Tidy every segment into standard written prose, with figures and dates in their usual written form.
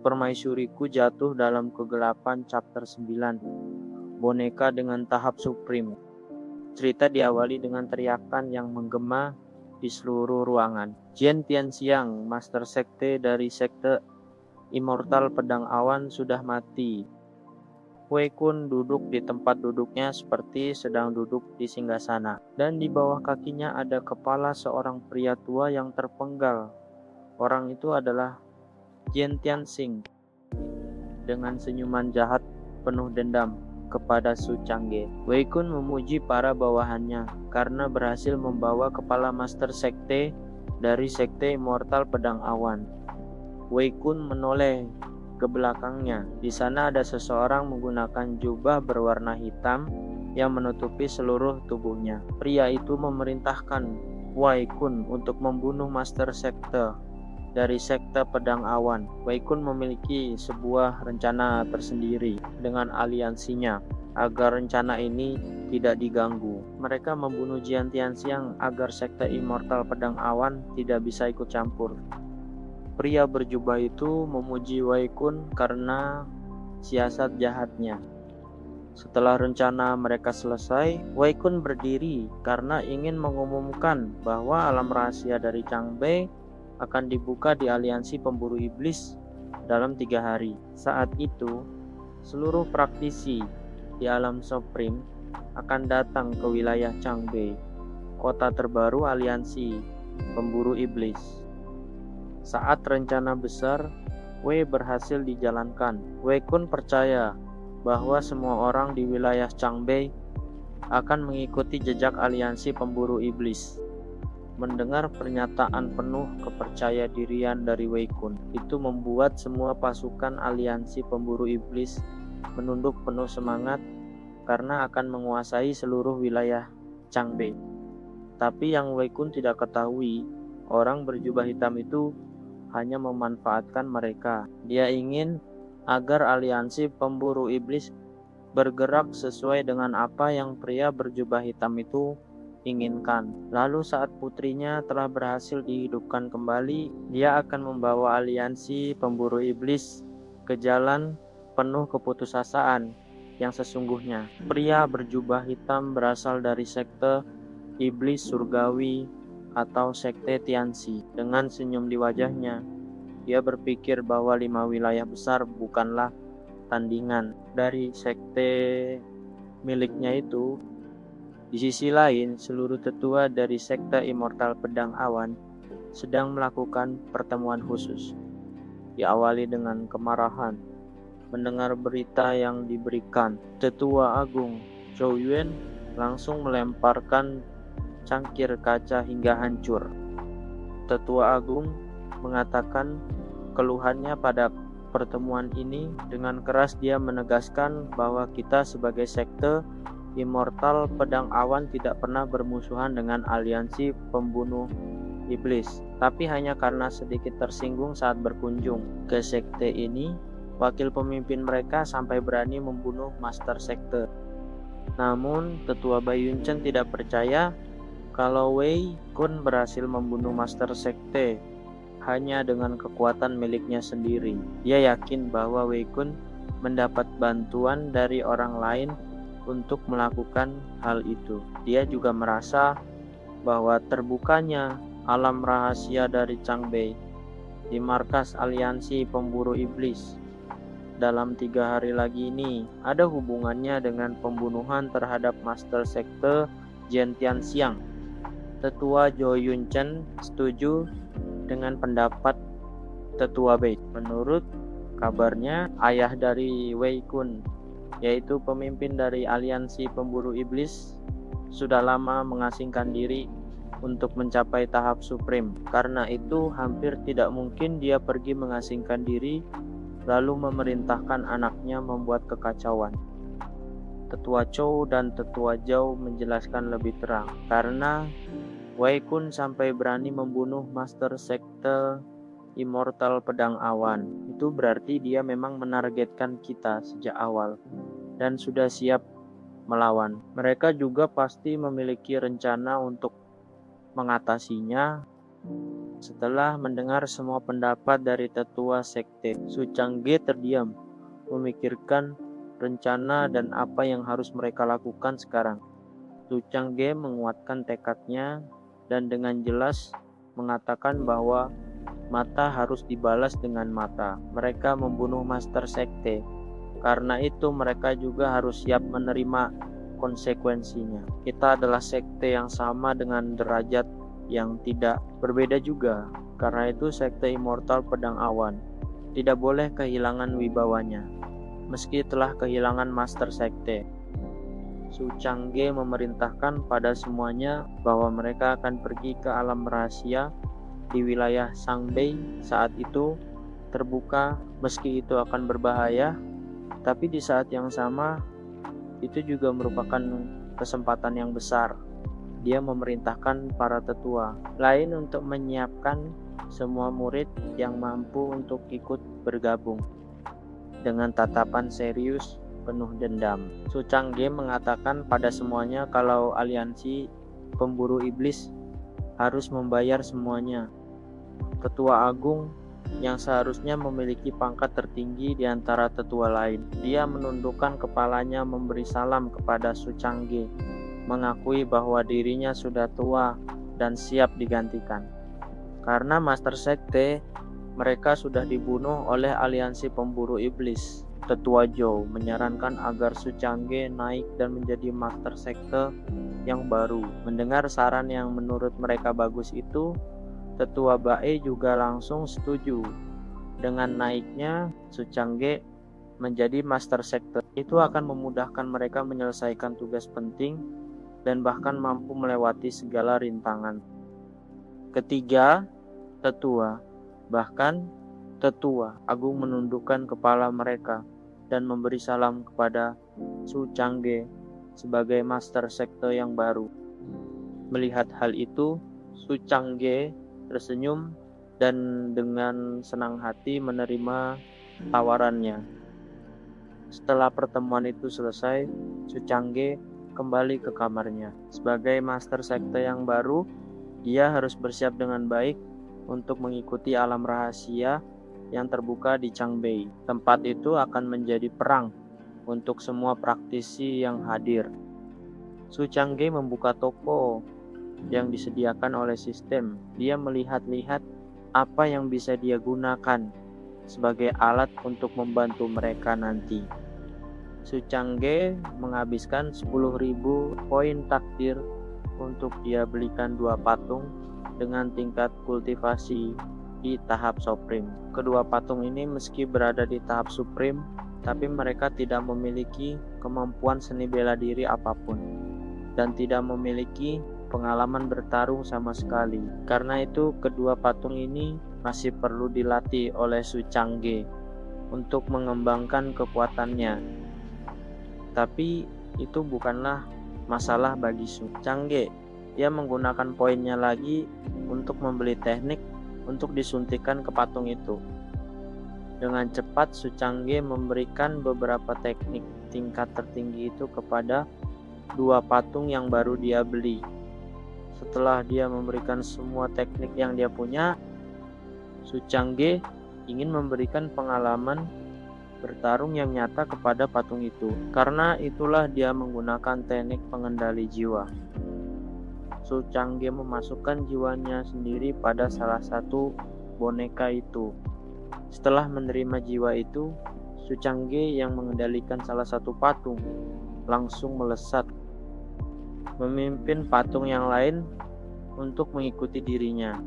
Permaisuriku jatuh dalam kegelapan chapter 9. Boneka dengan tahap supreme. Cerita diawali dengan teriakan yang menggema di seluruh ruangan. Jian Tianxiang, master sekte dari sekte Immortal Pedang Awan, sudah mati. Wei Kun duduk di tempat duduknya seperti sedang duduk di singgasana, dan di bawah kakinya ada kepala seorang pria tua yang terpenggal. Orang itu adalah Jian Tianxing dengan senyuman jahat penuh dendam kepada Su Changge. Wei Kun memuji para bawahannya karena berhasil membawa kepala master sekte dari sekte Immortal Pedang Awan. Wei Kun menoleh ke belakangnya. Di sana ada seseorang menggunakan jubah berwarna hitam yang menutupi seluruh tubuhnya. Pria itu memerintahkan Wei Kun untuk membunuh master sekte dari sekte Pedang Awan. Wei Kun memiliki sebuah rencana tersendiri dengan aliansinya agar rencana ini tidak diganggu. Mereka membunuh Jian Tianxiang agar sekte Immortal Pedang Awan tidak bisa ikut campur. Pria berjubah itu memuji Wei Kun karena siasat jahatnya. Setelah rencana mereka selesai, Wei Kun berdiri karena ingin mengumumkan bahwa alam rahasia dari Changbei akan dibuka di aliansi pemburu iblis dalam 3 hari. Saat itu, seluruh praktisi di alam Supreme akan datang ke wilayah Changbei, kota terbaru aliansi pemburu iblis. Saat rencana besar Wei berhasil dijalankan, Wei Kun percaya bahwa semua orang di wilayah Changbei akan mengikuti jejak aliansi pemburu iblis. Mendengar pernyataan penuh kepercayadirian dari Wei Kun, itu membuat semua pasukan aliansi pemburu iblis menunduk penuh semangat karena akan menguasai seluruh wilayah Changbei. Tapi yang Wei Kun tidak ketahui, orang berjubah hitam itu hanya memanfaatkan mereka. Dia ingin agar aliansi pemburu iblis bergerak sesuai dengan apa yang pria berjubah hitam itu inginkan. Lalu saat putrinya telah berhasil dihidupkan kembali, dia akan membawa aliansi pemburu iblis ke jalan penuh keputusasaan yang sesungguhnya. Pria berjubah hitam berasal dari sekte iblis surgawi atau sekte Tianxi. Dengan senyum di wajahnya, dia berpikir bahwa 5 wilayah besar bukanlah tandingan dari sekte miliknya itu. Di sisi lain, seluruh tetua dari sekte Immortal Pedang Awan sedang melakukan pertemuan khusus. Diawali dengan kemarahan mendengar berita yang diberikan. Tetua Agung Zhou Yuan langsung melemparkan cangkir kaca hingga hancur. Tetua Agung mengatakan keluhannya pada pertemuan ini. Dengan keras dia menegaskan bahwa kita sebagai sekte Immortal Pedang Awan tidak pernah bermusuhan dengan aliansi pembunuh iblis, tapi hanya karena sedikit tersinggung saat berkunjung ke sekte ini, wakil pemimpin mereka sampai berani membunuh master sekte. Namun, Tetua Bai Yunchen tidak percaya kalau Wei Kun berhasil membunuh master sekte hanya dengan kekuatan miliknya sendiri. Dia yakin bahwa Wei Kun mendapat bantuan dari orang lain untuk melakukan hal itu. Dia juga merasa bahwa terbukanya alam rahasia dari Changbei di markas aliansi pemburu iblis dalam 3 hari lagi ini ada hubungannya dengan pembunuhan terhadap master sekte Jian Tianxiang. Tetua Zhou Yunchen setuju dengan pendapat Tetua Bei. Menurut kabarnya, ayah dari Wei Kun, yaitu pemimpin dari aliansi pemburu iblis, sudah lama mengasingkan diri untuk mencapai tahap supreme. Karena itu hampir tidak mungkin dia pergi mengasingkan diri lalu memerintahkan anaknya membuat kekacauan. Tetua Chou dan Tetua Zhao menjelaskan lebih terang, karena Wei Kun sampai berani membunuh master sekte Immortal Pedang Awan, itu berarti dia memang menargetkan kita sejak awal dan sudah siap melawan. Mereka juga pasti memiliki rencana untuk mengatasinya. Setelah mendengar semua pendapat dari tetua sekte, Su Changge terdiam, memikirkan rencana dan apa yang harus mereka lakukan sekarang. Su Changge menguatkan tekadnya dan dengan jelas mengatakan bahwa mata harus dibalas dengan mata. Mereka membunuh master sekte. Karena itu mereka juga harus siap menerima konsekuensinya. Kita adalah sekte yang sama dengan derajat yang tidak berbeda juga. Karena itu sekte Immortal Pedang Awan tidak boleh kehilangan wibawanya. Meski telah kehilangan master sekte, Su Changge memerintahkan pada semuanya bahwa mereka akan pergi ke alam rahasia di wilayah Sangbei. Saat itu terbuka, meski itu akan berbahaya, tapi di saat yang sama itu juga merupakan kesempatan yang besar. Dia memerintahkan para tetua lain untuk menyiapkan semua murid yang mampu untuk ikut bergabung. Dengan tatapan serius penuh dendam, Su Changge mengatakan pada semuanya kalau aliansi pemburu iblis harus membayar semuanya. Tetua agung yang seharusnya memiliki pangkat tertinggi di antara tetua lain, dia menundukkan kepalanya memberi salam kepada Su Changge, mengakui bahwa dirinya sudah tua dan siap digantikan. Karena master sekte mereka sudah dibunuh oleh aliansi pemburu iblis, Tetua Zhou menyarankan agar Su Changge naik dan menjadi master sekte yang baru. Mendengar saran yang menurut mereka bagus itu, Tetua Bae juga langsung setuju. Dengan naiknya Su Changge menjadi master sekte, itu akan memudahkan mereka menyelesaikan tugas penting dan bahkan mampu melewati segala rintangan. Ketiga, tetua, bahkan tetua agung menundukkan kepala mereka dan memberi salam kepada Su Changge sebagai master sekte yang baru. Melihat hal itu, Su Changge tersenyum dan dengan senang hati menerima tawarannya. Setelah pertemuan itu selesai, Su Changge kembali ke kamarnya. Sebagai master sekte yang baru, dia harus bersiap dengan baik untuk mengikuti alam rahasia yang terbuka di Changbei. Tempat itu akan menjadi perang untuk semua praktisi yang hadir. Su Changge membuka toko yang disediakan oleh sistem. Dia melihat-lihat apa yang bisa dia gunakan sebagai alat untuk membantu mereka nanti. Su Changge menghabiskan 10.000 poin takdir untuk dia belikan 2 patung dengan tingkat kultivasi di tahap Supreme. Kedua patung ini meski berada di tahap Supreme, tapi mereka tidak memiliki kemampuan seni bela diri apapun dan tidak memiliki pengalaman bertarung sama sekali. Karena itu kedua patung ini masih perlu dilatih oleh Su Changge untuk mengembangkan kekuatannya. Tapi itu bukanlah masalah bagi Su Changge. Dia menggunakan poinnya lagi untuk membeli teknik untuk disuntikan ke patung itu. Dengan cepat Su Changge memberikan beberapa teknik tingkat tertinggi itu kepada 2 patung yang baru dia beli. Setelah dia memberikan semua teknik yang dia punya, Su Changge ingin memberikan pengalaman bertarung yang nyata kepada patung itu. Karena itulah dia menggunakan teknik pengendali jiwa. Su Changge memasukkan jiwanya sendiri pada salah satu boneka itu. Setelah menerima jiwa itu, Su Changge yang mengendalikan salah satu patung langsung melesat, memimpin patung yang lain untuk mengikuti dirinya.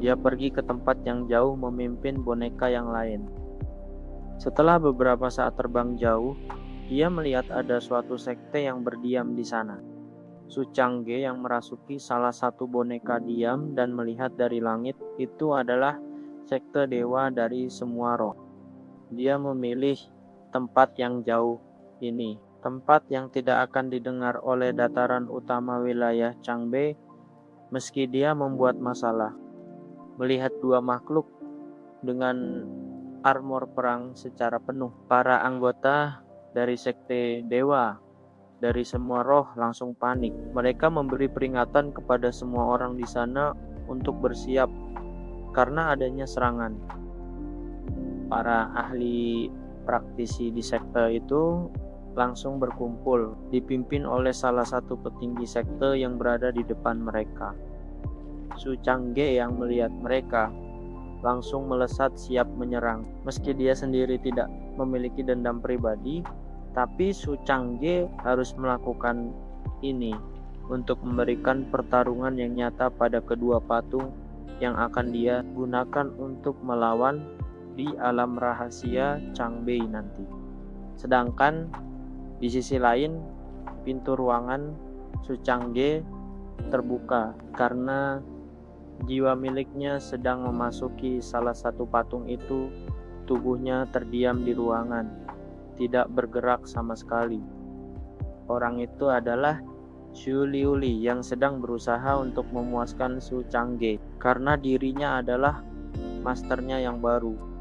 Dia pergi ke tempat yang jauh memimpin boneka yang lain. Setelah beberapa saat terbang jauh, dia melihat ada suatu sekte yang berdiam di sana. Su Changge yang merasuki salah satu boneka diam dan melihat dari langit itu adalah sekte dewa dari semua roh. Dia memilih tempat yang jauh ini, tempat yang tidak akan didengar oleh dataran utama wilayah Changbei, meski dia membuat masalah. Melihat 2 makhluk dengan armor perang secara penuh, para anggota dari sekte dewa dari semua roh langsung panik. Mereka memberi peringatan kepada semua orang di sana untuk bersiap karena adanya serangan. Para ahli praktisi di sekte itu langsung berkumpul, dipimpin oleh salah satu petinggi sekte yang berada di depan mereka. Su Changge yang melihat mereka langsung melesat siap menyerang. Meski dia sendiri tidak memiliki dendam pribadi, tapi Su Changge harus melakukan ini untuk memberikan pertarungan yang nyata pada kedua patung yang akan dia gunakan untuk melawan di alam rahasia Changbei nanti. Sedangkan di sisi lain, pintu ruangan Su Changge terbuka karena jiwa miliknya sedang memasuki salah satu patung itu. Tubuhnya terdiam di ruangan, tidak bergerak sama sekali. Orang itu adalah Xu Liuli yang sedang berusaha untuk memuaskan Su Changge karena dirinya adalah masternya yang baru.